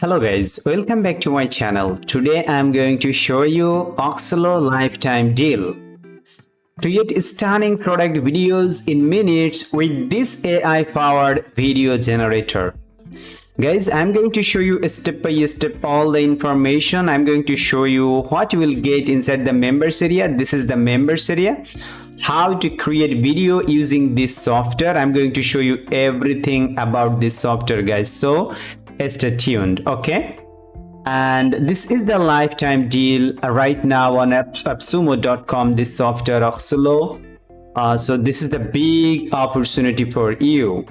Hello guys, welcome back to my channel. Today I am going to show you Oxolo Lifetime Deal. Create stunning product videos in minutes with this AI-powered video generator. Guys, I'm going to show you step by step all the information. I'm going to show you what you will get inside the members area. This is the members area. How to create video using this software. I'm going to show you everything about this software, guys. So stay tuned, okay? And this is the lifetime deal right now on appsumo.com, this software Oxolo. So this is the big opportunity for you.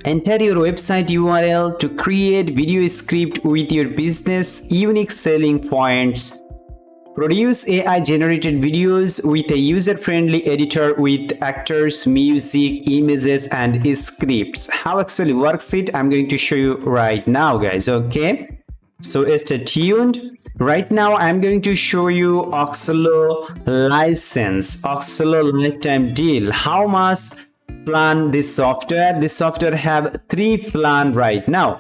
Enter your website URL to create video script with your business unique selling points. Produce AI generated videos with a user-friendly editor with actors, music, images and scripts. How actually works it? I'm going to show you right now, guys, okay? So stay tuned. Right now I'm going to show you Oxolo license, Oxolo lifetime deal. How much plan this software? This software have 3 plan right now.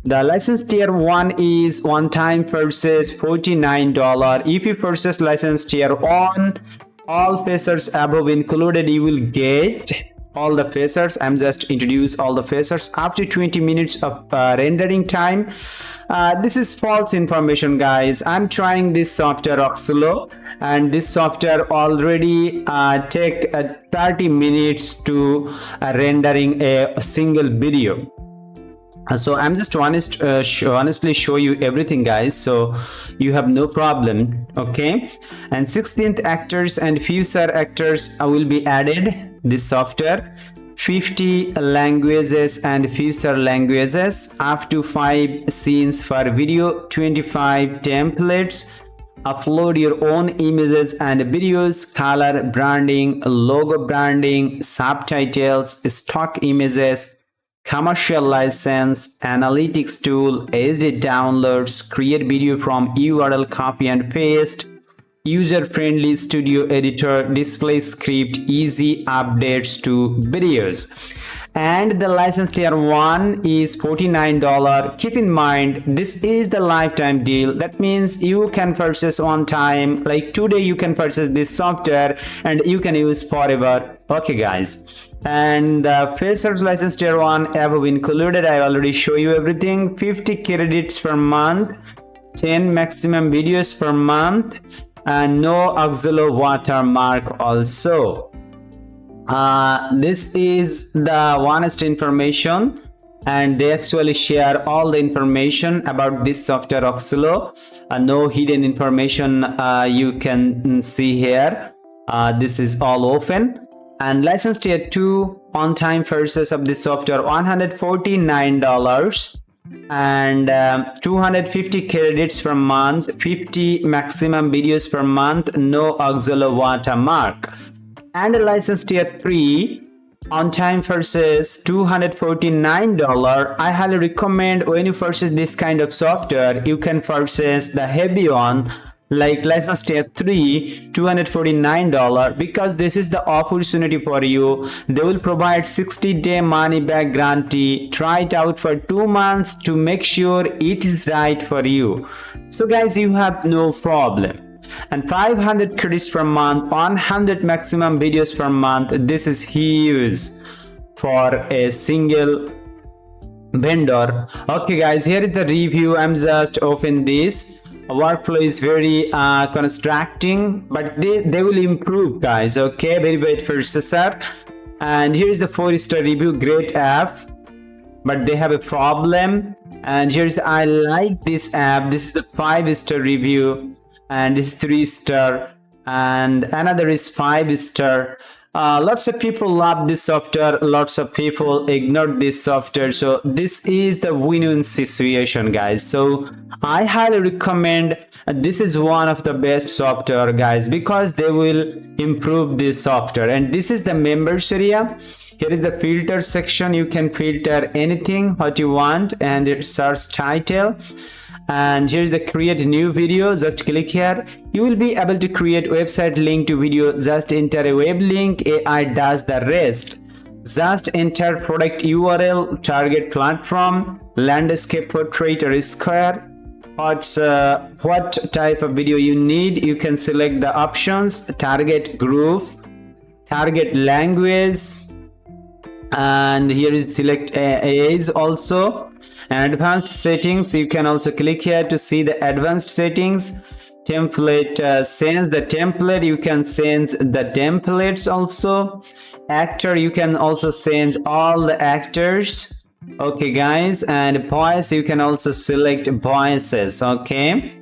The license tier 1 is one-time purchase $49. If you purchase license tier 1, all features above included, you will get all the features. I'm just introduce all the features after 20 minutes of rendering time. This is false information, guys. I'm trying this software Oxolo, and this software already take 30 minutes to rendering a single video. So I'm just honestly show you everything, guys, so you have no problem, okay? And 16th actors and future actors will be added this software. 50 languages and future languages, up to 5 scenes per video, 25 templates. Upload your own images and videos, color branding, logo branding, subtitles, stock images, commercial license, analytics tool, HD downloads, create video from URL copy and paste, user-friendly studio editor, display script, easy updates to videos. And the license tier 1 is $49. Keep in mind, this is the lifetime deal. That means you can purchase on time, like today you can purchase this software and you can use forever, okay guys? And the features license tier 1 above included, I already show you everything. 50 credits per month, 10 maximum videos per month, and no Oxolo watermark also. This is the honest information, and they actually share all the information about this software Oxolo. No hidden information you can see here. This is all open. And license tier 2 on-time purchase of this software $149 and 250 credits per month, 50 maximum videos per month, no Oxolo watermark. And license tier 3 on-time purchase $249. I highly recommend when you purchase this kind of software, you can purchase the heavy one like license tier 3 $249, because this is the opportunity for you. They will provide 60-day money back guarantee. Try it out for 2 months to make sure it is right for you. So guys, you have no problem. And 500 credits per month, 100 maximum videos per month. This is huge for a single vendor. Okay guys, here is the review. I'm just open this. Workflow is very constructing, but they will improve, guys, okay? Very wait for processor. And here's the 4-star review. Great app, but they have a problem. And here's the I like this app. This is the 5-star review, and this is 3-star, and another is 5-star. Lots of people love this software, lots of people ignore this software. So this is the win-win situation, guys. So I highly recommend this is one of the best software, guys, because they will improve this software. And this is the members area. Here is the filter section. You can filter anything what you want, and it search title. And here's the create new video. Just click here. You will be able to create website link to video. Just enter a web link. AI does the rest. Just enter product URL, target platform, landscape, portrait or square. What type of video you need, you can select the options, target group, target language, and here is select age also, and advanced settings. You can also click here to see the advanced settings. Template, change the template, you can change the templates also. Actor, you can also change all the actors. Okay guys, and voice, you can also select voices. Okay,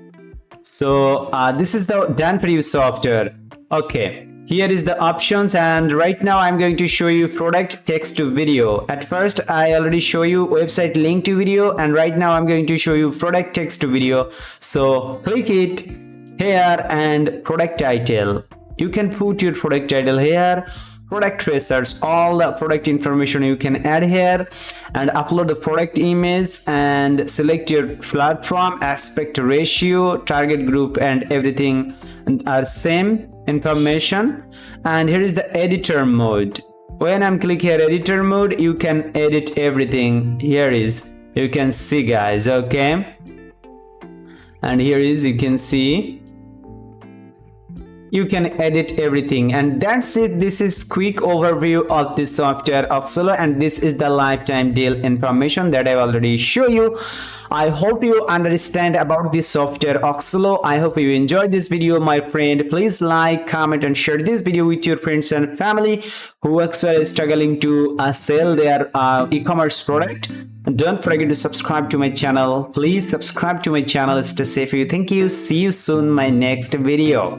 so this is the done preview software. Okay, here is the options, and right now I'm going to show you product text to video. At first I already show you website link to video, and right now I'm going to show you product text to video. So click it here, and product title, you can put your product title here. Product tracers, all the product information you can add here, and upload the product image, and select your platform, aspect ratio, target group, and everything are same information. And here is the editor mode. When I'm click here editor mode, you can edit everything. Here is, you can see guys. Okay, and here is, you can see, you can edit everything, and that's it. This is quick overview of this software Oxolo, and this is the lifetime deal information that I've already show you. I hope you understand about this software Oxolo. I hope you enjoyed this video, my friend. Please like, comment, and share this video with your friends and family who actually struggling to sell their e-commerce product. And don't forget to subscribe to my channel. Please subscribe to my channel. Stay safe. Thank you. See you soon my next video.